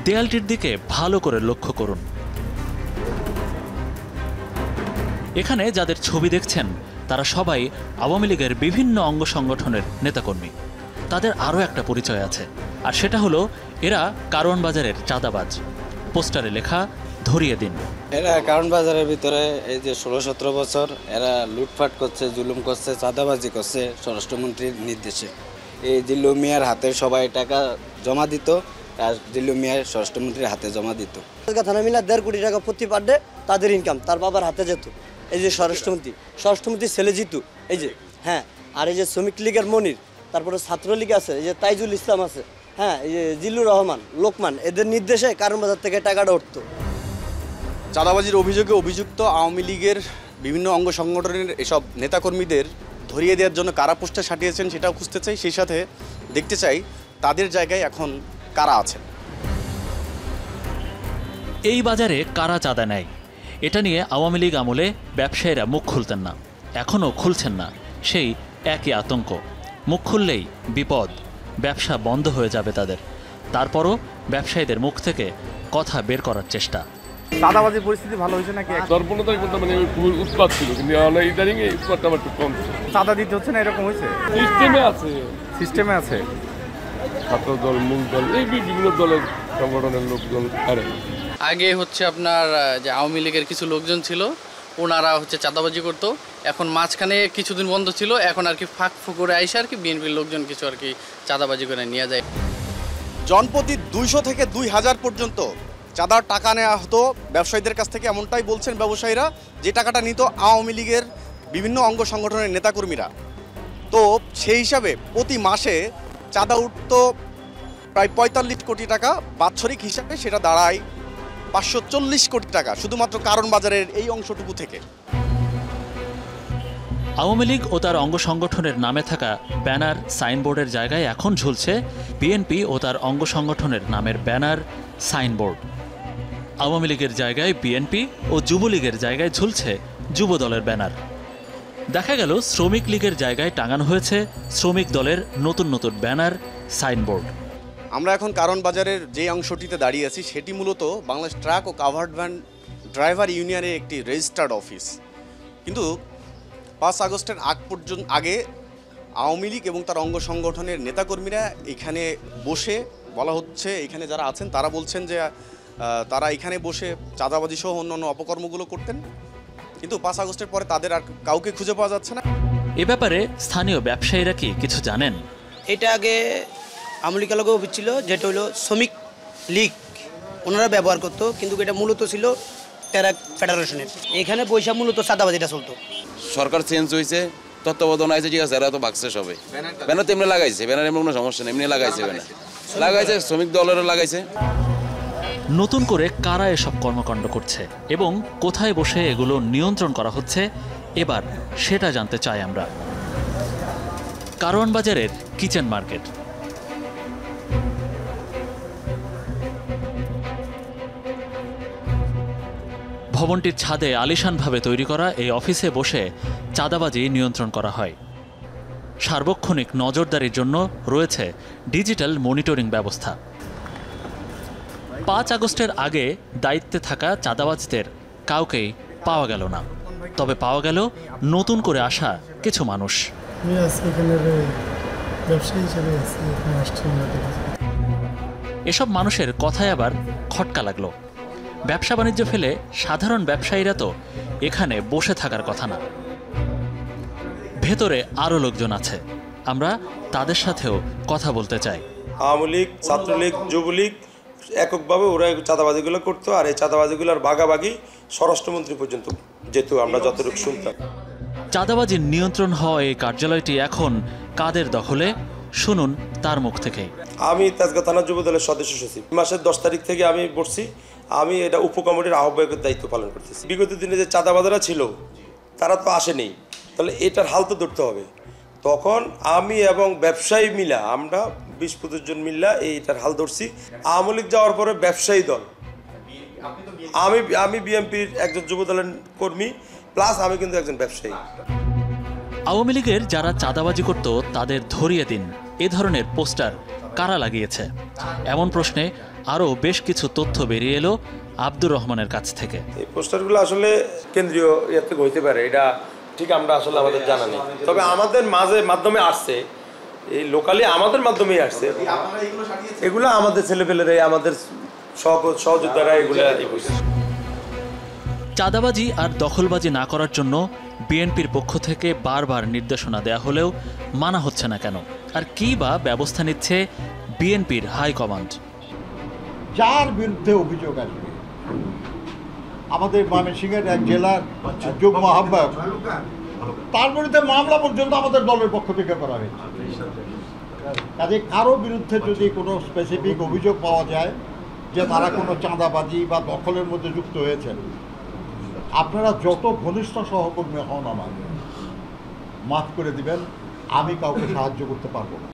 দেয়ালটির দিকে ভালো করে লক্ষ্য করুন। এখানে যাদের ছবি দেখছেন তারা সবাই আওয়ামী লীগের বিভিন্ন অঙ্গ সংগঠনের নেতাকর্মী। তাদের আরও একটা পরিচয় আছে, আর সেটা হলো এরা কারওয়ান বাজারের চাঁদাবাজ। পোস্টারে লেখা ধরিয়ে দিন। এরা কারওয়ান বাজারের ভিতরে এই যে 16-17 বছর এরা লুটপাট করছে, জুলুম করছে, চাঁদাবাজি করছে স্বরাষ্ট্রমন্ত্রীর নির্দেশে। এই জিল্লু মিয়ার হাতে সবাই টাকা জমা দিত, আর জিল্লু মিয়ার স্বরাষ্ট্রমন্ত্রীর হাতে জমা দিত। থানা মিলা 1.5 কোটি টাকা প্রতি পার ডে তাদের ইনকাম, তার বাবার হাতে যেত। এই যে স্বরাষ্ট্রমন্ত্রীর ছেলে জিতু, এই যে হ্যাঁ, আর এই যে শ্রমিক লীগের মনির, তারপরে ছাত্রলীগ আছে, এই যে তাইজুল ইসলাম আছে, হ্যাঁ, এই যে জিল্লুর রহমান, লোকমান, এদের নির্দেশে কারওয়ান বাজার থেকে টাকাটা উঠতো। চাঁদাবাজির অভিযোগে অভিযুক্ত আওয়ামী লীগের বিভিন্ন অঙ্গ সংগঠনের এসব নেতাকর্মীদের ধরিয়ে দেওয়ার জন্য কারা পোস্টার সাটিয়েছেন সেটাও খুঁজতে চাই, সেই সাথে দেখতে চাই তাদের জায়গায় এখন কারা আছেন। এই বাজারে কারা চাঁদা নেয় এটা নিয়ে আওয়ামী লীগ আমলে ব্যবসায়ীরা মুখ খুলতেন না, এখনও খুলছেন না। সেই একই আতঙ্ক, মুখ খুললেই বিপদ, ব্যবসা বন্ধ হয়ে যাবে তাদের। তারপরও ব্যবসায়ীদের মুখ থেকে কথা বের করার চেষ্টা। চাঁদাবাজির পরিস্থিতি ভালো হয়েছে নাকি? দর্পণতাই বলতে মানে খুবই উৎপাত ছিল, কিন্তু ইদানিং এই উৎপাতটা আমার একটু কম। চাঁদা দিতে হচ্ছে না এরকম হয়েছে? সিস্টেমে আছে ছাত্র দল, মূল দল, এই বিভিন্ন দলের সংগঠনের লোকজন। আগে হচ্ছে আপনার যে আওয়ামী লীগের কিছু লোকজন ছিল, ওনারা হচ্ছে চাঁদাবাজি করতো। এখন মাঝখানে কিছুদিন বন্ধ ছিল, এখন আর কি ফাঁক ফুকরে আইসে আর কি বিএনপির লোকজন কিছু আর কি চাঁদাবাজি করে নিয়ে যায়। জনপ্রতি 200 থেকে 2000 পর্যন্ত চাঁদার টাকা নেওয়া হতো ব্যবসায়ীদের কাছ থেকে, এমনটাই বলছেন ব্যবসায়ীরা, যে টাকাটা নিত আওয়ামী লীগের বিভিন্ন অঙ্গ সংগঠনের নেতাকর্মীরা। তো সেই হিসাবে প্রতি মাসে চাঁদা উঠত প্রায় 45 কোটি টাকা, বাৎসরিক হিসাবে সেটা দাঁড়ায় 540 কোটি টাকা শুধুমাত্র কারওয়ান বাজারের এই অংশটুকু থেকে। আওয়ামী লীগ ও তার অঙ্গ সংগঠনের নামে থাকা ব্যানার, সাইনবোর্ডের জায়গায় এখন ঝুলছে বিএনপি ও তার অঙ্গ সংগঠনের নামের ব্যানার, সাইনবোর্ড। আওয়ামী লীগের জায়গায় বিএনপি ও যুবলীগের জায়গায় ঝুলছে যুব দলের ব্যানার। দেখা গেল শ্রমিক লীগের জায়গায় টাঙানো হয়েছে শ্রমিক দলের নতুন নতুন ব্যানার, সাইনবোর্ড। আমরা এখন কারওয়ান বাজারের যে অংশটিতে দাঁড়িয়ে আছি সেটি মূলত বাংলাদেশ ট্রাক ও কাভার্ড ভ্যান ড্রাইভার ইউনিয়নের একটি রেজিস্টার্ড অফিস। কিন্তু 5 আগস্টের আগে আওয়ামী লীগ এবং তার অঙ্গ সংগঠনের নেতাকর্মীরা এখানে বসে, বলা হচ্ছে এখানে যারা আছেন তারা বলছেন যে তারা এখানে বসে চাঁদাবাজি সহ অন্যান্য অপকর্মগুলো করতেন, কিন্তু 5 আগস্টের পরে তাদের আর কাউকে খুঁজে পাওয়া যাচ্ছে না। এ ব্যাপারে স্থানীয় ব্যবসায়ীরা কি কিছু জানেন? এটা আগে আওয়ামী লীগ আলোকে অফিস ছিল, যেটা হলো শ্রমিক লীগ, ওনারা ব্যবহার করতো, কিন্তু এটা মূলত ছিল ট্রাক ফেডারেশনের। এখানে পয়সা মূলত চাঁদাবাজিটা চলতো। সরকার চেঞ্জ হয়েছে, তত্ত্বাবধান আছে, ঠিক আছে, এরা তো ভাগছে সবে। ব্যানার তো এমনি লাগাইছে, ব্যানার এমনি কোনো সমস্যা নেই, এমনি লাগাইছে, ব্যানার লাগাইছে, শ্রমিক দলেরও লাগাইছে। নতুন করে কারা এসব কর্মকাণ্ড করছে এবং কোথায় বসে এগুলো নিয়ন্ত্রণ করা হচ্ছে, এবার সেটা জানতে চাই আমরা। কারওয়ান বাজারের কিচেন মার্কেট। ভবনটির ছাদে আলিশানভাবে তৈরি করা এই অফিসে বসে চাঁদাবাজি নিয়ন্ত্রণ করা হয়। সার্বক্ষণিক নজরদারির জন্য রয়েছে ডিজিটাল মনিটরিং ব্যবস্থা। 5 আগস্টের আগে দায়িত্বে থাকা চাঁদাবাজদের কাউকেই পাওয়া গেল না, তবে পাওয়া গেল নতুন করে আসা কিছু মানুষ। এসব মানুষের কথায় আবার খটকা লাগলো। ব্যবসা বাণিজ্য ফেলে সাধারণ ব্যবসায়ীরা তো এখানে বসে থাকার কথা না, ভেতরে আরও লোকজন আছে, আমরা তাদের সাথেও কথা বলতে চাই। আওয়ামী লীগ, ছাত্রলীগ, যুবলীগ এককভাবে ওরা চাঁদাবাজিগুলো করতো, আর এই চাঁদাবাজিগুলোর ভাগাভাগি স্বরাষ্ট্রমন্ত্রী পর্যন্ত যেহেতু আমরা যতটুকু শুনতাম। চাঁদাবাজির নিয়ন্ত্রণ হওয়া এই কার্যালয়টি এখন কাদের দখলে, শুনুন তার মুখ থেকেই। আমি তেজগাঁ থানা যুব দলের সদস্য সচিব, মাসের 10 তারিখ থেকে আমি বসছি, আমি এটা উপকমিটির আহ্বায়কের দায়িত্ব পালন করতেছি। বিগত দিনে যে চাঁদাবাজারা ছিল তারা তো আসেনি, তাহলে এটার হাল তো ধরতে হবে। তখন আমি এবং ব্যবসায়ী মিলা, আমরা 20-25 জন মিল্লা এইটার হাল ধরছি। আওয়ামী লীগ যাওয়ার পরে ব্যবসায়ী দল, আমি বিএনপির একজন যুব দলের কর্মী, প্লাস আমি কিন্তু একজন ব্যবসায়ী। আওয়ামী লীগের যারা চাঁদাবাজি করত তাদের ধরিয়ে দিন, এ ধরনের পোস্টার কারা লাগিয়েছে? এমন প্রশ্নে আরও বেশ কিছু তথ্য বেরিয়ে এলো আব্দুর রহমানের কাছ থেকে। এই পোস্টারগুলো আসলে কেন্দ্রীয় ইয়ে থেকে হইতে পারে, এটা ঠিক আমরা আসলে আমাদের জানা নেই। তবে আমাদের মাধ্যমে আসছে, এই লোকালি আমাদের মাধ্যমেই আসছে। এগুলো আমাদের ছেলেপেলেরাই, আমাদের সহযোদ্ধারা এগুলো। চাঁদাবাজি আর দখলবাজি না করার জন্য বিএনপির পক্ষ থেকে বারবার নির্দেশনা দেয়া হলেও মানা হচ্ছে না কেন? আর কী বা ব্যবস্থা নিচ্ছে বিএনপির হাইকমান্ড? যার বিরুদ্ধে অভিযোগ আসবে, আমাদের ময়মনসিংহের এক জেলার যুগ্ম আহ্বায়ক, তার বিরুদ্ধে মামলা পর্যন্ত আমাদের দলের পক্ষ থেকে করা হয়েছে। কাজে কারো বিরুদ্ধে যদি কোনো স্পেসিফিক অভিযোগ পাওয়া যায় যে তারা কোনো চাঁদাবাজি বা দখলের মধ্যে যুক্ত হয়েছেন, আপনারা যত ঘনিষ্ঠ সহকর্মী হন আমার, মাফ করে দিবেন, আমি কাউকে সাহায্য করতে পারবো না।